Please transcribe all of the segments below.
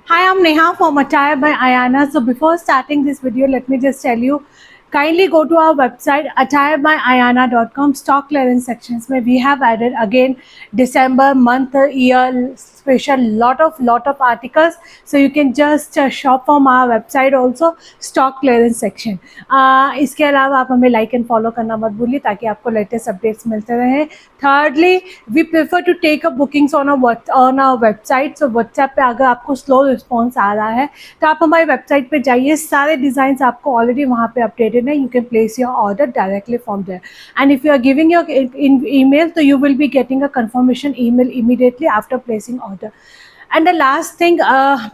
Hi, I'm Neha from Attire by Ayana. So before starting this video, let me just tell you, kindly go to our website attirebyayana.com stock clearance sections where we have added again December month year special lot of articles, so you can just shop from our website also stock clearance section. इसके अलावा आप हमें like and follow करना मत भूलिए ताकि आपको latest updates मिलते रहें. Thirdly, we prefer to take a bookings on our website. So WhatsApp पे अगर आपको स्लो रिस्पॉन्स आ रहा है तो आप हमारी वेबसाइट पे जाइए, सारे डिज़ाइंस आपको ऑलरेडी वहाँ पे अपडेटेड है. You can place your order directly from there, and if you are giving your email, तो you will be getting a confirmation email immediately after placing order. And the last thing,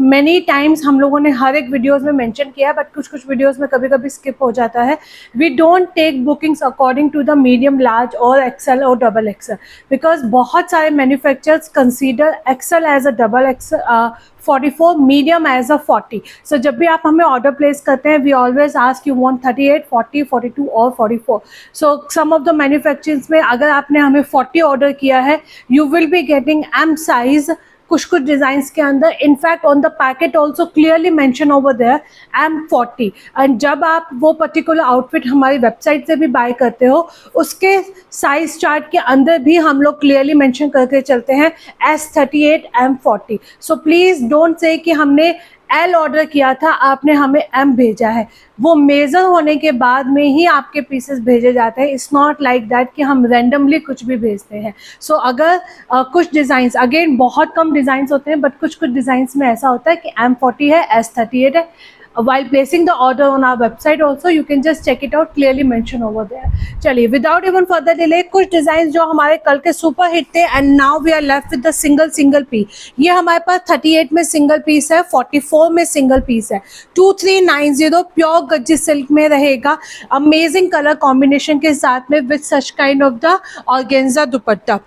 many times हम लोगों ने हर एक videos में mention किया है, but कुछ कुछ वीडियोज़ में कभी कभी स्किप हो जाता है. We don't take bookings according to the medium, large और एक्सेल और डबल एक्सेल, बिकॉज बहुत सारे manufacturers consider XL as a double XL 44, medium as a 40. So जब भी आप हमें ऑर्डर प्लेस करते हैं, we always ask you want 38, 40, 42 और 44. So some of the manufacturers में अगर आपने हमें 40 ऑर्डर किया है, you will be getting M size कुछ डिज़ाइंस के अंदर. In fact on the packet also clearly mention over there M40. And जब आप वो पर्टिकुलर आउटफिट हमारी वेबसाइट से भी बाय करते हो, उसके साइज चार्ट के अंदर भी हम लोग क्लियरली मेंशन करके चलते हैं S38 M40. So please don't say कि हमने L ऑर्डर किया था, आपने हमें M भेजा है. वो मेज़र होने के बाद में ही आपके पीसेस भेजे जाते हैं. इट्स नॉट लाइक दैट कि हम रैंडमली कुछ भी भेजते हैं. सो अगर कुछ डिज़ाइंस, अगेन बहुत कम डिज़ाइंस होते हैं, बट कुछ डिज़ाइंस में ऐसा होता है कि M40 है, S38 है. While placing the order on our website also, you can just check it out, clearly mentioned over there. चलिए, without even further delay, कुछ डिज़ाइन जो हमारे कल के सुपर हिट थे, and now we are left with the single piece. ये हमारे पास 38 में सिंगल पीस है, 44 में सिंगल पीस है, 2390 प्योर गज्जी सिल्क में रहेगा, अमेजिंग कलर कॉम्बिनेशन के साथ में with such kind of the organza dupatta.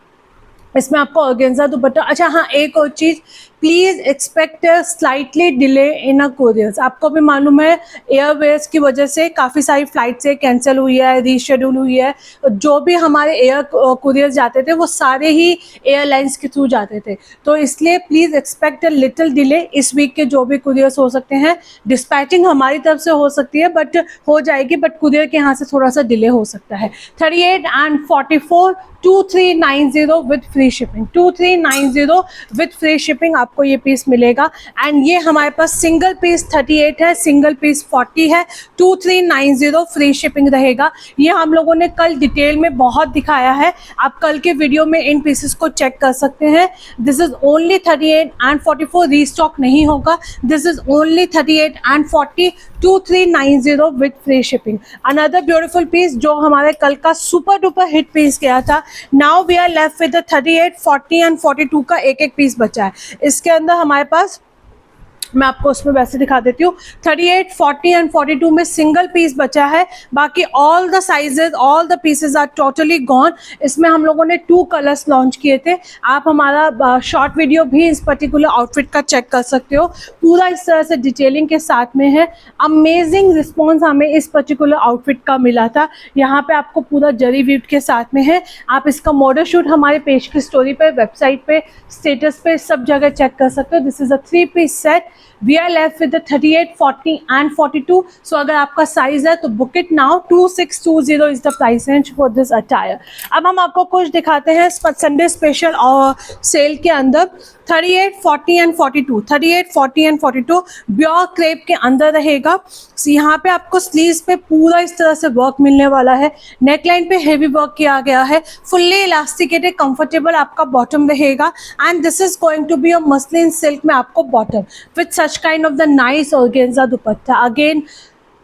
इसमें आपको ऑर्गेन्जा दुपट्टा. अच्छा हाँ, एक और चीज़, please expect slightly delay in a couriers. आपको भी मालूम है एयरवेज की वजह से काफ़ी सारी फ्लाइट से कैंसिल हुई है, रीशेड्यूल हुई है. जो भी हमारे एयर कोरियर्स जाते थे वो सारे ही एयरलाइंस के थ्रू जाते थे, तो इसलिए please expect a little delay. इस वीक के जो भी कुरियर्स हो सकते हैं, डिस्पैचिंग हमारी तरफ से हो सकती है, बट हो जाएगी, बट कुरियर के यहाँ से थोड़ा सा डिले हो सकता है. 38 and 44 2390 with free shipping. 2390 with free shipping आपको ये पीस मिलेगा. एंड ये हमारे पास सिंगल पीस 38 है, सिंगल पीस 40 है, 2390 फ्री शिपिंग रहेगा. ये हम लोगों ने कल डिटेल में बहुत दिखाया है, आप कल के वीडियो में इन पीसेस को चेक कर सकते हैं. This is only 38 and 44, restock नहीं होगा. This is only 38 and 40, 2390 with free shipping. Another beautiful piece जो हमारे कल का सुपर डुपर हिट पीस गया था. Now we are left with 38, 40 and 42 का एक एक पीस बचा है. इसके अंदर हमारे पास, मैं आपको उसमें वैसे दिखा देती हूँ, 38, 40 एंड 42 में सिंगल पीस बचा है. बाकी all the sizes, all the pieces are totally gone. इसमें हम लोगों ने 2 कलर्स लॉन्च किए थे. आप हमारा शॉर्ट वीडियो भी इस पर्टिकुलर आउटफिट का चेक कर सकते हो, पूरा इस तरह से डिटेलिंग के साथ में है. अमेजिंग रिस्पॉन्स हमें इस पर्टिकुलर आउटफिट का मिला था. यहाँ पे आपको पूरा जरी वीव के साथ में है. आप इसका मॉडल शूट हमारे पेज की स्टोरी पे, वेबसाइट पे, स्टेटस पे, सब जगह चेक कर सकते हो. This is a 3 piece set. We are left with the 38, 40 and 42. So अगर आपका साइज है तो book it now. 2620 is the price range for this attire. अब हम आपको कुछ दिखाते हैं संडे स्पेशल और सेल के अंदर. 38, 40 एंड 42, 38, 40 एंड 42 ब्योर क्रेप के अंदर रहेगा. so, यहाँ पे आपको स्लीव्स पे पूरा इस तरह से वर्क मिलने वाला है. नेकलाइन पे हेवी वर्क किया गया है. फुल्ली इलास्टिकेटेड कंफर्टेबल आपका बॉटम रहेगा. And this is going to be a muslin silk में आपको bottom with such kind of the nice organza dupatta. Again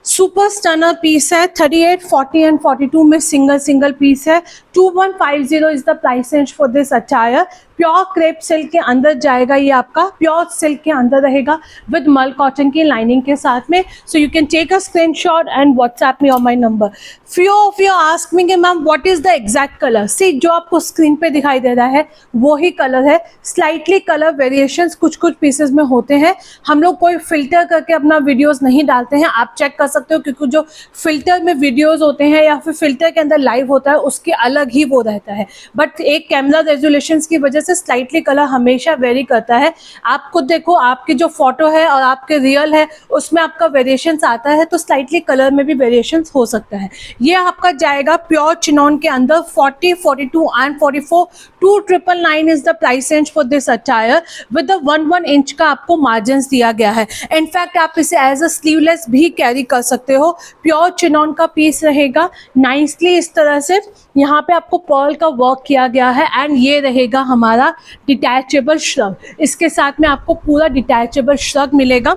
super stunner piece है. 38, 40 एंड 42 में सिंगल पीस है. 2150 is the price range for this attire. Pure crepe silk के अंदर जाएगा ये आपका, प्योर सिल्क के अंदर रहेगा विद मल कॉटन की लाइनिंग के साथ में. So you can take a screenshot and WhatsApp me on my number. Few of you ask me कि ma'am what is the exact colour. See, जो आपको स्क्रीन पे दिखाई दे रहा है वो ही कलर है. स्लाइटली कलर वेरिएशंस कुछ पीसेस में होते हैं. हम लोग कोई फिल्टर करके अपना वीडियोस नहीं डालते हैं, आप चेक कर सकते हो, क्योंकि जो फिल्टर में वीडियोस होते हैं या फिर फिल्टर के अंदर लाइव होता है उसके अलग ही वो रहता है. बट एक कैमरा रेजोल्यूशन की वजह से स्लाइटली कलर हमेशा वेरी करता है। आप खुद देखो, आपकी जो फोटो है और आपके रियल है उसमें आपका वेरिएशंस आता है, तो स्लाइटली कलर में भी वेरिएशंस हो सकता है। ये आपका जाएगा प्योर चिनॉन के अंदर 40, 42 and 44। 2999 is the price range for this attire with the 1 inch का आपको मार्जिन दिया गया है। इनफैक्ट आप इसे एज अ स्लीवलेस भी कैरी कर सकते हो। प्योर चिनॉन का पीस रहेगा, नाइसली इस तरह से यहाँ पे आपको पर्ल का वर्क किया गया है एंड ये रहेगा हमारा डिटैचेबल श्रग। इसके साथ में आपको पूरा डिटैचेबल श्रग मिलेगा।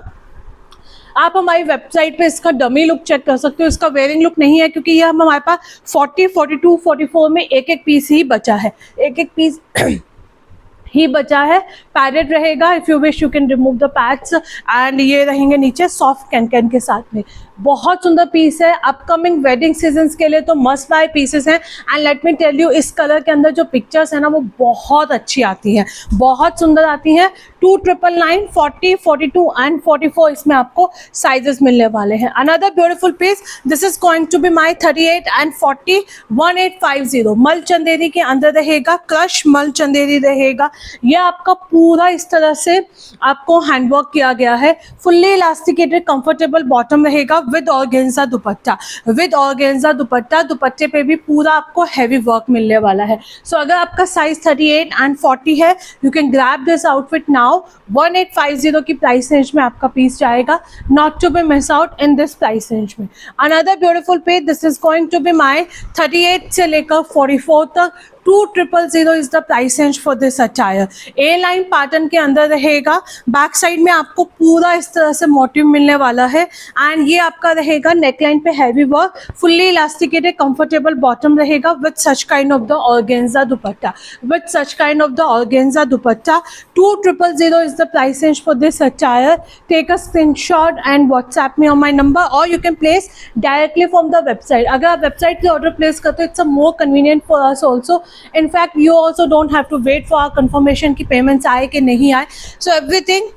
आप हमारी वेबसाइट पे इसका डमी लुक चेक कर सकते हो, इसका वेयरिंग लुक नहीं है क्योंकि ये हमारे पास 40, 42, 44 में एक एक पीस ही बचा है, एक एक पीस ही बचा है। पैडेड रहेगा, if you wish you can remove the pads and ये रहेंगे नीचे सॉफ्ट कैन के साथ में। बहुत सुंदर पीस है, अपकमिंग वेडिंग सीजन्स के लिए तो मस्ट बाय पीसेस हैं। And let me tell you, इस कलर के अंदर जो पिक्चर्स है ना वो बहुत अच्छी आती हैं, बहुत सुंदर आती हैं। 2999, 40, 42 एंड 44 इसमें आपको साइजेस मिलने वाले हैं। Another beautiful piece, this is going to be my 38 and 40, 1850 मल चंदेरी के अंदर रहेगा, क्रश मल चंदेरी रहेगा। यह आपका पूरा इस तरह से आपको हैंडवर्क किया गया है, फुल्ली इलास्टिकेटेड कंफर्टेबल बॉटम रहेगा with organza dupatta, with organza दुपट्टा। दुपट्टे पे भी पूरा आपको हैवी वर्क मिलने वाला है। सो अगर आपका साइज 38 एंड 40 है, you can grab this outfit now. 1850 की प्राइस रेंज में आपका पीस जाएगा, not to be miss out in this price range में। Another beautiful piece, this is going to be my 38 से लेकर 44 तक। 2000 is the price range for this attire. A line pattern के अंदर रहेगा, बैक साइड में आपको पूरा इस तरह से मोटिव मिलने वाला है एंड ये आपका रहेगा नेकलाइन पे heavy work, fully elasticated comfortable bottom रहेगा with such kind of the organza dupatta, with such kind of the organza dupatta. 2000 is the price range for this attire. Take a screenshot and WhatsApp me on my number और you can place directly from the website. अगर आप website से order place करते हो, it's a more convenient for us also. In fact, you also don't have to wait for our confirmation कि payments आए कि नहीं आए। So everything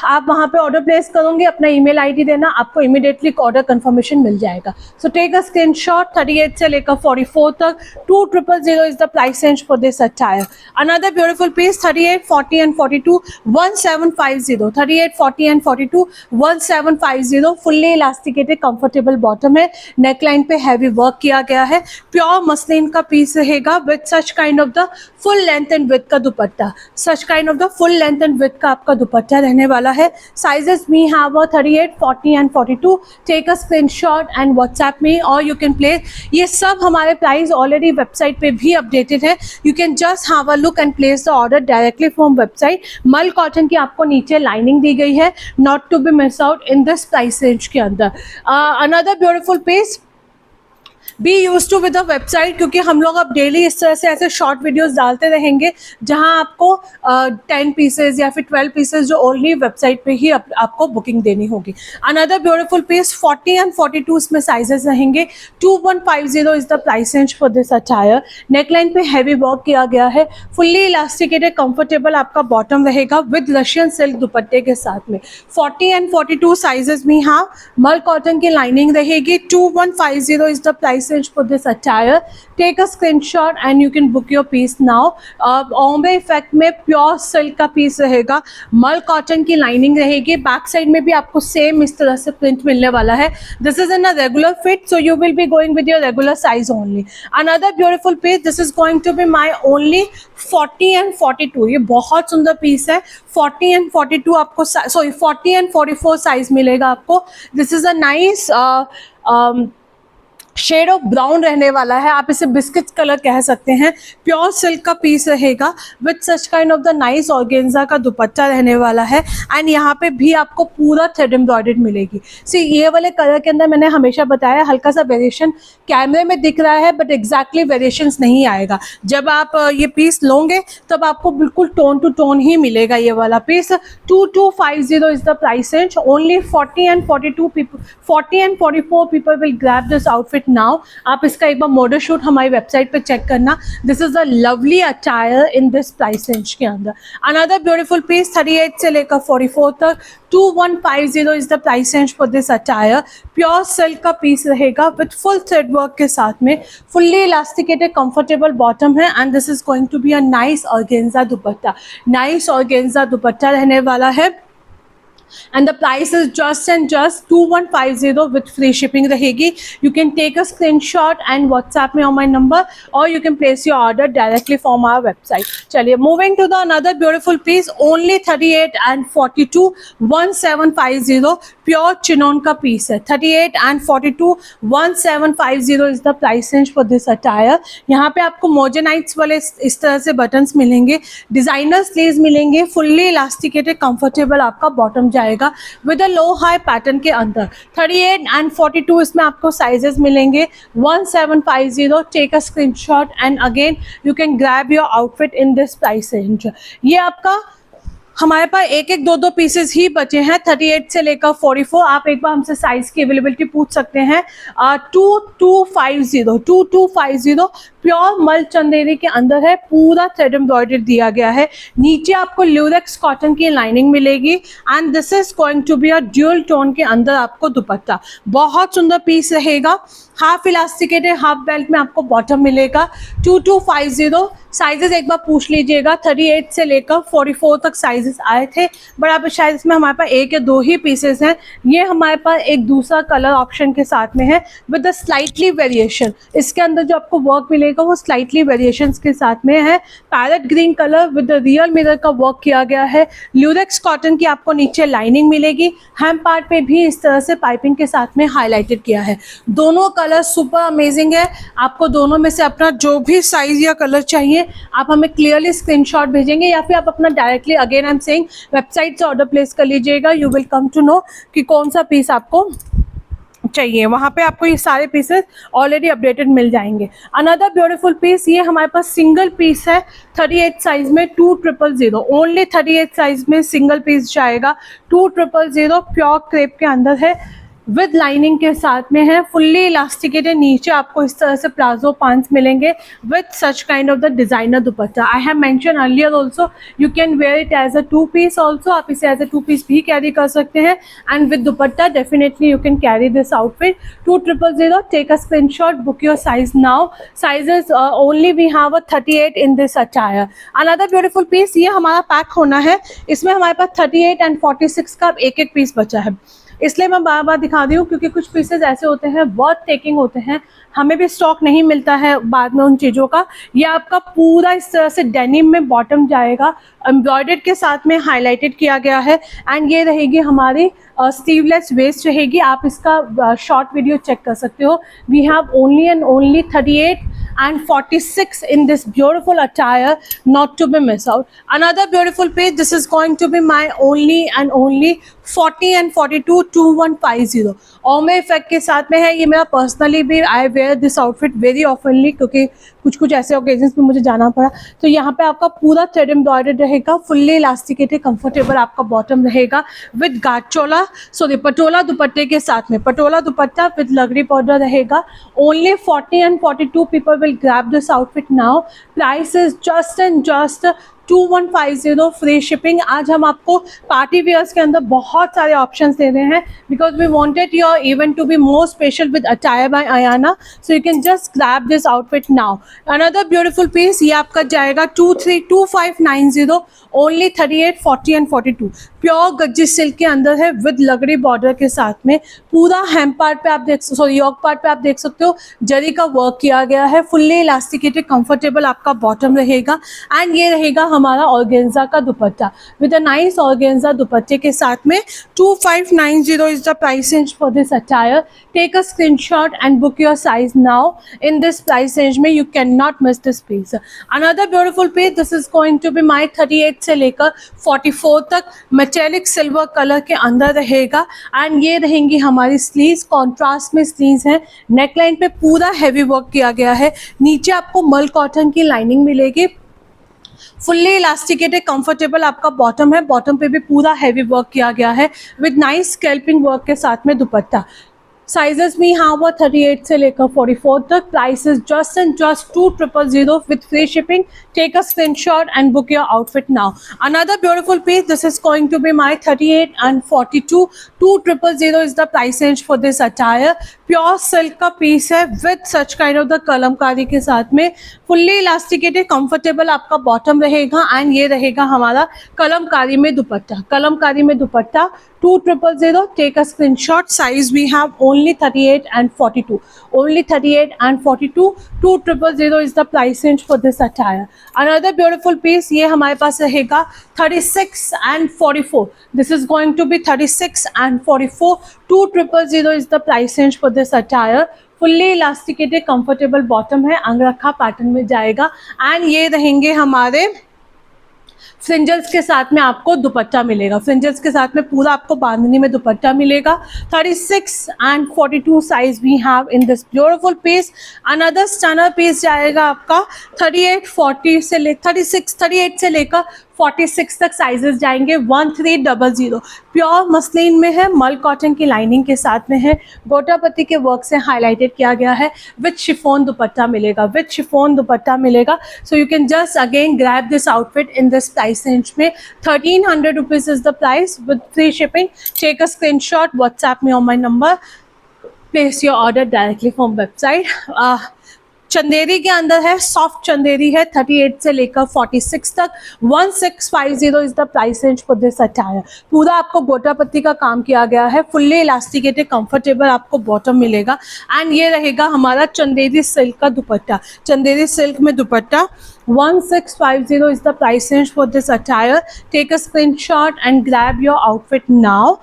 आप वहाँ पे ऑर्डर प्लेस करोगे, अपना ईमेल आईडी देना, आपको इमीडिएटली ऑर्डर कंफर्मेशन मिल जाएगा। So take a screenshot. 38 से लेकर 44 तक 2000 is the price range for this attire. Another beautiful piece 38, 40 and 42 1750। 38, 40 and 42 1750। Fully elasticated comfortable bottom है, नेकलाइन पे हैवी वर्क किया गया है, प्योर मसलिन का पीस रहेगा with such kind of the full length and width का dupatta, such kind of the full length and width का आपका दुपट्टा रहने वाला है। Sizes we have 38, 40 and 42. Take a screenshot and WhatsApp me or you can place। ये सब हमारे price already website पे भी अपडेटेड है। You can just have a look and place the order directly from website। मल cotton की आपको नीचे लाइनिंग दी गई है, not to be miss out in this price range के अंदर। Another beautiful piece, be use to with the website, क्योंकि हम लोग अब डेली इस तरह से ऐसे शॉर्ट वीडियोस डालते रहेंगे जहां आपको 10 पीसेज या फिर 12 पीसेज जो ओनली वेबसाइट पे ही आपको बुकिंग देनी होगी। अनदर ब्यूटीफुल पीस 40 एंड 42 इसमें साइजेस रहेंगे। 2150 is the price range for this attire. Neckline पे हैवी वर्क किया गया है, फुल्ली इलास्टिकेटेड कंफर्टेबल आपका बॉटम रहेगा विद रशियन सिल्क दुपट्टे के साथ में। 40 एंड 42 साइजेस में यहाँ मल कॉटन की लाइनिंग रहेगी। 2150 is the price range for this attire. Take a screenshot and you can book your piece now। Bombay effect में प्योर सिल्क का पीस रहेगा, मल कॉटन की लाइनिंग रहेगी, बैक साइड में भी आपको सेम इस तरह से प्रिंट मिलने वाला है। This is in a regular fit, so you will be going with your regular size only. Another beautiful piece, this is going to be my only 40 and 42। ये बहुत सुंदर पीस है। 40 एंड 42 आपको, सॉरी 40 एंड 44 साइज मिलेगा आपको। This is a nice shade of brown रहने वाला है, आप इसे बिस्किट कलर कह सकते हैं। प्योर सिल्क का पीस रहेगा with such kind of the nice organza का दुपट्टा रहने वाला है एंड यहाँ पे भी आपको पूरा थ्रेड एम्ब्रॉयडर्ड मिलेगी। सी ये वाले कलर के अंदर मैंने हमेशा बताया हल्का सा वेरिएशन कैमरे में दिख रहा है, बट एग्जैक्टली वेरिएशंस नहीं आएगा। जब आप ये पीस लोगे तब आपको बिल्कुल टोन टू टोन ही मिलेगा ये वाला पीस। 2250 is the price range. Only 40 and 42 people, 40 and 44 people will grab this outfit now. आप इसका एक बार मॉडल शूट हमारी वेबसाइट पे चेक करना। This is a lovely attire in this price range के अंदर। अनदर ब्यूटीफुल पीस 38 से लेकर 44 तक 2150 is the price range for this attire. Pure silk का पीस रहेगा विथ फुल थ्रेड वर्क के साथ में, फुल्ली इलास्टिकेटेड कंफर्टेबल बॉटम है and this is going to be a nice organza dupatta. Nice organza dupatta रहने वाला है and the price is just and just 2150 with free shipping रहेगी। You can take a screenshot and WhatsApp me on my number or you can place your order directly from our website। चलिए moving to the another beautiful piece, only 38 and 42 1750 pure chinon का piece है। 38 and 42 1750 is the price range for this attire. यहाँ पे आपको मोजेनाइट्स वाले इस तरह से बटन्स मिलेंगे, डिजाइनर स्लीव्स मिलेंगे, फुल्ली इलास्टिकेटेड कंफर्टेबल आपका बॉटम जाएगा with a low high pattern के अंदर। 38 and 42 इसमें आपको साइजेस मिलेंगे। 1750 take a screenshot and again you can grab your outfit in this price range. ये आपका हमारे पास एक एक दो दो पीसेस ही बचे हैं 38 से लेकर 44। आप एक बार हमसे साइज की अवेलेबिलिटी पूछ सकते हैं। 2250 प्योर मल चंदेरी के अंदर है, पूरा थ्रेड एम्ब्रॉयडरी दिया गया है। नीचे आपको ल्यूरेक्स कॉटन की लाइनिंग मिलेगी and this is going to be a dual tone के अंदर आपको दुपट्टा। बहुत सुंदर पीस रहेगा। हाफ इलास्टिकेटेड हाफ बेल्ट में आपको बॉटम मिलेगा। 2250 साइजेस एक बार पूछ लीजिएगा। 38 से लेकर 44 तक साइजेस आए थे बट अब शायद इसमें हमारे पास एक या दो ही पीसेस हैं। ये हमारे पास एक दूसरा कलर ऑप्शन के साथ में है विद द स्लाइटली वेरिएशन। इसके अंदर जो आपको वर्क मिलेगा वो स्लाइटली वेरिएशंस के साथ में है। Parrot green colour with the real mirror का वर्क किया गया है। ल्यूरेक्स कॉटन की आपको नीचे लाइनिंग मिलेगी। हैम पार्ट पे भी इस तरह से पाइपिंग के साथ में हाईलाइटेड किया है। दोनों कलर सुपर अमेजिंग है। आपको दोनों में से अपना जो भी साइज या कलर चाहिए आप हमें क्लियरली स्क्रीनशॉट भेजेंगे या फिर आप अपना directly again I am saying website से ऑर्डर प्लेस कर लीजिएगा। You will come to know कि कौन सा पीस आपको चाहिए। वहाँ पे आपको ये सारे पीसेस ऑलरेडी अपडेटेड मिल जाएंगे। अनदर ब्यूटीफुल पीस, ये हमारे पास सिंगल पीस है 38 साइज में 2000 ओनली 38 साइज में सिंगल पीस जाएगा। 2000 प्योर क्रेप के अंदर है विद लाइनिंग के साथ में है, फुल्ली इलास्टिकेटेड। नीचे आपको इस तरह से प्लाजो पांच मिलेंगे with such kind of the designer dupatta. I have mention earlier also you can wear it as a 2 piece also. आप इसे एज अ 2 पीस भी कैरी कर सकते हैं and with dupatta definitely you can carry this outfit. 2000 take a screenshot, book your size now. Sizes only we have a 38 in this attire. Another beautiful piece, ये हमारा pack होना है। इसमें हमारे पास 38 and 46 का एक एक पीस बचा है, इसलिए मैं बार बार दिखा रही हूँ क्योंकि कुछ पीसेस ऐसे होते हैं वर्थ टेकिंग होते हैं, हमें भी स्टॉक नहीं मिलता है बाद में उन चीज़ों का। ये आपका पूरा इस तरह से डेनिम में बॉटम जाएगा, एम्ब्रॉयडर्ड के साथ में हाईलाइटेड किया गया है एंड ये रहेगी हमारी स्लीवलेस वेस्ट रहेगी। आप इसका शॉर्ट वीडियो चेक कर सकते हो। We have only and only 38 and 46 in this beautiful attire, not to be missed out. Another beautiful piece, this is going to be my only and only 40 and 42 2150 और मैं effect के साथ में है। ये मेरा पर्सनली भी I wear this outfit very oftenly क्योंकि कुछ ऐसे ओकेजन्स पे मुझे जाना पड़ा। तो यहाँ पे आपका पूरा थ्रेड एम्ब्रॉयडर्ड रहेगा, फुल्ली इलास्टिकेटेड कंफर्टेबल आपका बॉटम रहेगा विद गाचोला पटोला दुपट्टे के साथ में। पटोला दुपट्टा विद लगड़ी बॉर्डर रहेगा। Only 40 and 42 people will grab this outfit now. Price is just and just 2150 free shipping. आज हम आपको पार्टी वेयर्स के अंदर बहुत सारे ऑप्शंस दे रहे हैं because we wanted your event to be more special with attire by Aayana, so you can just grab this outfit now. Another beautiful piece, ये आपका जाएगा 232590 only 38 40 and 42 pure gajji silk के अंदर है विद लगड़ी बॉर्डर के साथ में। पूरा हेम पार्ट पे आप देख योक पार्ट पे आप देख सकते हो जरी का वर्क किया गया है। फुल्ली इलास्टिकेटेड कंफर्टेबल आपका बॉटम रहेगा एंड ये रहेगा हमारा ऑर्गेन्जा का dupatta with a nice organza दुपट्टे के साथ में। 2590 is the price range for this attire. Take a screenshot and book your size now. In this price range में you can not miss this piece. Another beautiful piece, this is going to be my 38 से लेकर 44 तक metallic silver colour के अंदर रहेगा and ये रहेंगी हमारी स्लीव्स। कॉन्ट्रास्ट में स्लीव्स हैं, नेकलाइन पे पूरा हैवी वर्क किया गया है। नीचे आपको मल कॉटन की लाइनिंग मिलेगी, फुल्ली इलास्टिकेटेड कंफर्टेबल आपका बॉटम है। बॉटम पे भी पूरा हैवी वर्क किया गया है विद नाइस स्कैल्पिंग वर्क के साथ में दुपट्टा। साइजेस में यहाँ हुआ 38 से लेकर 44 तक. Price is just and just 2000 with free shipping. Take a screenshot and book your outfit now. Another beautiful piece. This is going to be my 38 and 42. 2000 is the price range for this attire. Pure silk का piece है with such kind of the Kalamkari के साथ में. Fully elasticated, comfortable आपका bottom रहेगा and ये रहेगा हमारा कलमकारी में दुपट्टा. कलमकारी में दुपट्टा 2000. Take a screenshot. Size we have only 38 and 42. Only 38 and 42. 2000 is the price range for this attire. Another beautiful piece. ये हमारे पास रहेगा 36 and 44. This is going to be 36 and 44. 2000 is the price range for this attire. Fully elasticated comfortable bottom है, अंगरखा pattern में जाएगा and ये रहेंगे हमारे फ्रिंजल्स के साथ में आपको दुपट्टा मिलेगा. फ्रिंजल्स के साथ में पूरा आपको बांधनी में दुपट्टा मिलेगा. 36 and 42 size we have in this beautiful piece. Another stunner piece जाएगा आपका 38 से लेकर 46 तक साइजेस जाएंगे. 1300. प्योर मसलिन में है, मल कॉटन की लाइनिंग के साथ में है, गोटापत्ती के वर्क से हाईलाइटेड किया गया है. विथ शिफॉन दुपट्टा मिलेगा. So you can just again grab this outfit in this price range में. 1300 rupees is the price with free shipping. Take a screenshot, WhatsApp me on my number, place your order directly from website. Chanderi के अंदर है, soft Chanderi है, 38 से लेकर 46 तक. 1650 is the price range for this attire. पूरा आपको गोटापत्ती का काम किया गया है, फुल्ली इलास्टिकेटेड कंफर्टेबल आपको बॉटम मिलेगा एंड ये रहेगा हमारा चंदेरी सिल्क का दुपट्टा. चंदेरी सिल्क में दुपट्टा 1650 is the price range for this attire. Take a screenshot and grab your outfit now.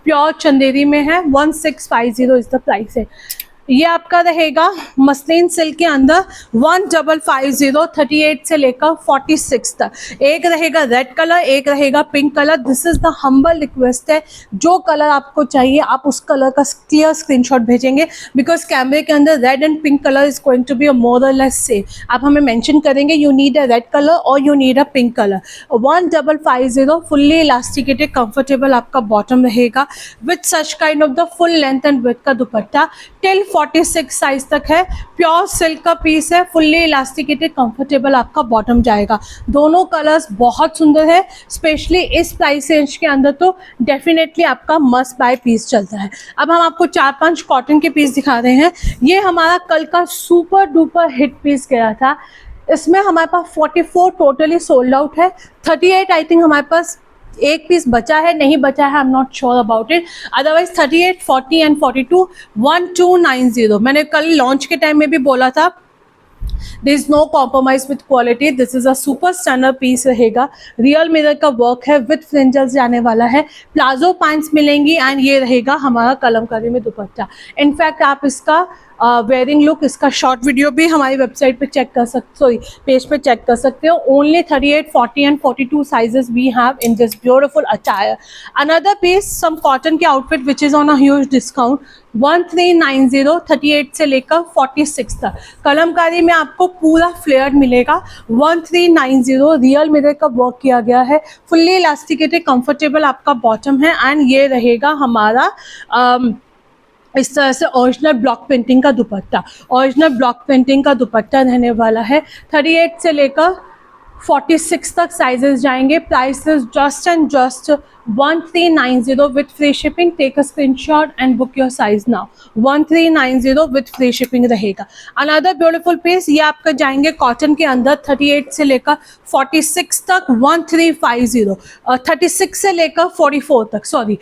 Pure Chanderi में है, 1650 is the price range. ये आपका रहेगा मसलिन सिल्क के अंदर 1550. 38 से लेकर 46 तक. एक रहेगा रेड कलर, एक रहेगा pink colour. This is the humble request है, जो कलर आपको चाहिए आप उस कलर का क्लियर स्क्रीनशॉट भेजेंगे, बिकॉज कैमरे के अंदर red and pink colour is going to be a more or less same. आप हमें मेंशन करेंगे you need a red colour और you need a pink colour. 1550 fully elasticated comfortable आपका बॉटम रहेगा with such kind of the full length and width का dupatta. Till 46 size तक है. Pure silk का पीस है, फुल्ली इलास्टिकेटेड कंफर्टेबल आपका bottom जाएगा. दोनों कलर्स बहुत सुंदर है, स्पेशली इस प्राइस रेंज के अंदर तो डेफिनेटली आपका मस्ट बाय पीस चलता है. अब हम आपको 4-5 कॉटन के पीस दिखा रहे हैं. ये हमारा कल का सुपर डुपर हिट पीस गया था. इसमें हमारे पास 44 टोटली सोल्ड आउट है. 38 आई थिंक हमारे पास एक पीस बचा है, नहीं बचा है, I am not sure about it. Otherwise 38, 40 and 42 1290. मैंने कल लॉन्च के टाइम में भी बोला था, there is no compromise with quality. This is a super standard piece रहेगा. रियल मिरर का वर्क है, विथ फ्रिंजल्स जाने वाला है. प्लाजो पैंट्स मिलेंगी एंड ये रहेगा हमारा कलमकारी में दुपट्टा. इनफैक्ट आप इसका वेयरिंग लुक, इसका शॉर्ट वीडियो भी हमारी वेबसाइट पे चेक कर सकते, सॉरी पेज पे चेक कर सकते हो. Only 38, 40 and 42 sizes we have in this beautiful attire. Another piece some cotton के outfit which is on a huge discount. 1390. 38 से लेकर 46 तक. कलमकारी में आपको पूरा फ्लेयर मिलेगा. 1390. रियल मिरर का वर्क किया गया है, फुल्ली इलास्टिकेटेड कंफर्टेबल आपका बॉटम है एंड ये रहेगा हमारा इस तरह से ओरिजिनल ब्लॉक पेंटिंग का दुपट्टा. ओरिजिनल ब्लॉक पेंटिंग का दुपट्टा रहने वाला है. 38 से लेकर 46 तक साइजेस जाएंगे. Price is just and just 1390 with free shipping. Take a screenshot and book your size now. 1390 with free shipping रहेगा. Another beautiful piece, ये आपका जाएंगे कॉटन के अंदर 38 से लेकर 46 तक 1350. 36 से लेकर 44 तक, सॉरी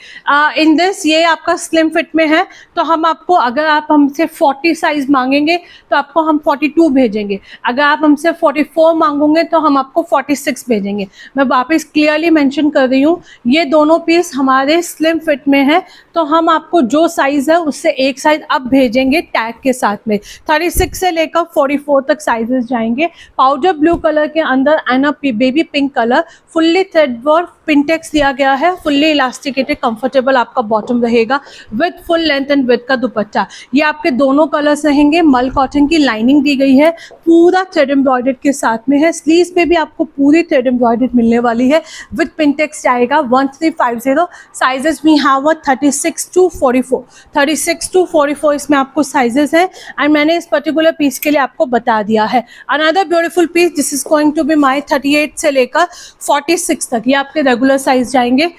इन दिस ये आपका स्लिम फिट में है, तो हम आपको, अगर आप हमसे 40 साइज मांगेंगे तो आपको हम 42 भेजेंगे. अगर आप हमसे 44 मांगोगे तो हम आपको 46 भेजेंगे. मैं वापस क्लियरली मेंशन कर रही हूँ, ये दोनों पीस हमारे स्लिम फिट में है, तो हम आपको जो साइज है उससे एक साइज अब भेजेंगे टैग के साथ में. 36 से लेकर 44 तक साइजेस जाएंगे. पाउडर ब्लू कलर के अंदर and a baby pink colour, fully thread work, Pintex दिया गया है, फुल्ली इलास्टिकेटेड कंफर्टेबल आपका बॉटम रहेगा with full length and with का दुपट्टा। ये आपके दोनों कलर्स रहेंगे। मल कॉटन की लाइनिंग दी गई है, पूरा थ्रेड एम्ब्रॉयडर्ड के साथ में है। स्लीव्स पे भी आपको पूरी थ्रेड एम्ब्रॉयडर्ड मिलने वाली है विद पिंटेक्स जाएगा 1350। Sizes we have 36 to 44, 36 to 44 इसमें आपको साइजेस है एंड मैंने इस पर्टिकुलर पीस के लिए आपको बता दिया है। Another beautiful piece, this is going to be my 38 से लेकर 46 तक, ये आपके रेगुलर साइज जाएंगे।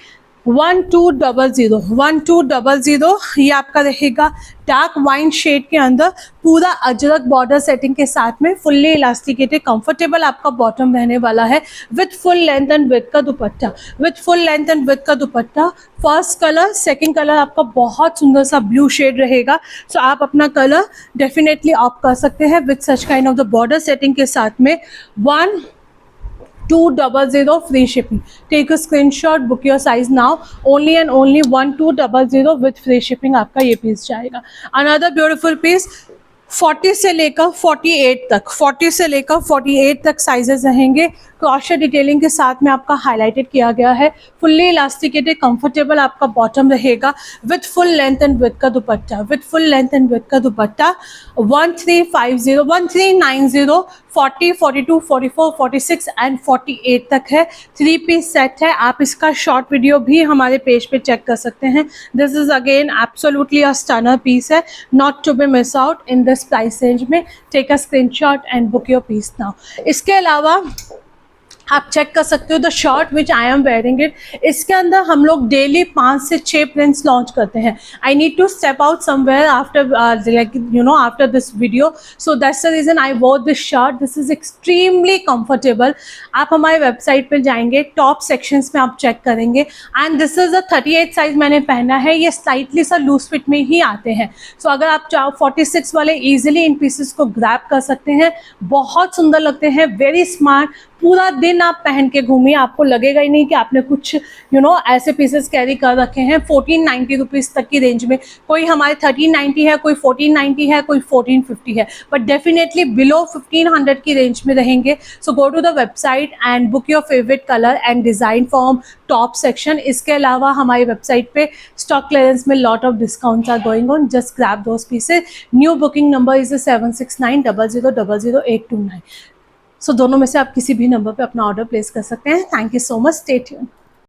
1200, 1200 ये आपका रहेगा डार्क वाइन शेड के अंदर, पूरा अजरक बॉर्डर सेटिंग के साथ में, फुल्ली इलास्टिकेटेड कंफर्टेबल आपका बॉटम रहने वाला है with full length and width का dupatta, with full length and width का dupatta. First colour, second colour आपका बहुत सुंदर सा ब्लू शेड रहेगा। सो आप अपना कलर डेफिनेटली ऑप्ट कर सकते हैं with such kind of the border setting के साथ में। 1200 free shipping. Take a screenshot, book your size now. Only and only 1200 with free shipping आपका ये पीस जाएगा। Another beautiful piece, 40 से लेकर 48 तक, 40 से लेकर 48 तक साइजेस रहेंगे। क्रॉशर डिटेलिंग के साथ में आपका हाईलाइटेड किया गया है। फुल्ली इलास्टिकेटेड कंफर्टेबल आपका बॉटम रहेगा with full length and width का dupatta, with full length and width का दुपट्टा। 1350, 1390, 40, 42, 44, 46 एंड 48 तक है। 3 पीस सेट है। आप इसका शॉर्ट वीडियो भी हमारे पेज पे चेक कर सकते हैं। This is again absolutely a stunner piece है, not to be miss out in this price range में। Take a screenshot and book your piece now. इसके अलावा आप चेक कर सकते हो the shirt which I am wearing it. इसके अंदर हम लोग डेली 5 से 6 प्रिंट्स लॉन्च करते हैं। I need to step out somewhere after like you know after this video, so that's the reason I wore this shirt. This is extremely comfortable. आप हमारे website पर जाएंगे, टॉप सेक्शंस में आप check करेंगे and this is a 38 size मैंने पहना है। ये स्लाइटली सा लूज फिट में ही आते हैं। सो अगर आप चाहो 46 वाले ईजिली इन पीसेस को ग्रैब कर सकते हैं। बहुत सुंदर लगते हैं, वेरी स्मार्ट। पूरा दिन आप पहन के घूमिए, आपको लगेगा ही नहीं कि आपने कुछ ऐसे पीसेस कैरी कर रखे हैं। 1490 रुपीज़ तक की रेंज में, कोई हमारे 1390 है, कोई 1490 है, कोई 1450 है, बट डेफिनेटली बिलो 1500 की रेंज में रहेंगे। So go to the website and book your favourite colour and design from top section. इसके अलावा हमारी वेबसाइट पे स्टॉक क्लियरेंस में lot of discounts are going on, just grab those pieces. New booking number is 7690000829। सो दोनों में से आप किसी भी नंबर पे अपना ऑर्डर प्लेस कर सकते हैं। Thank you so much, stay tuned.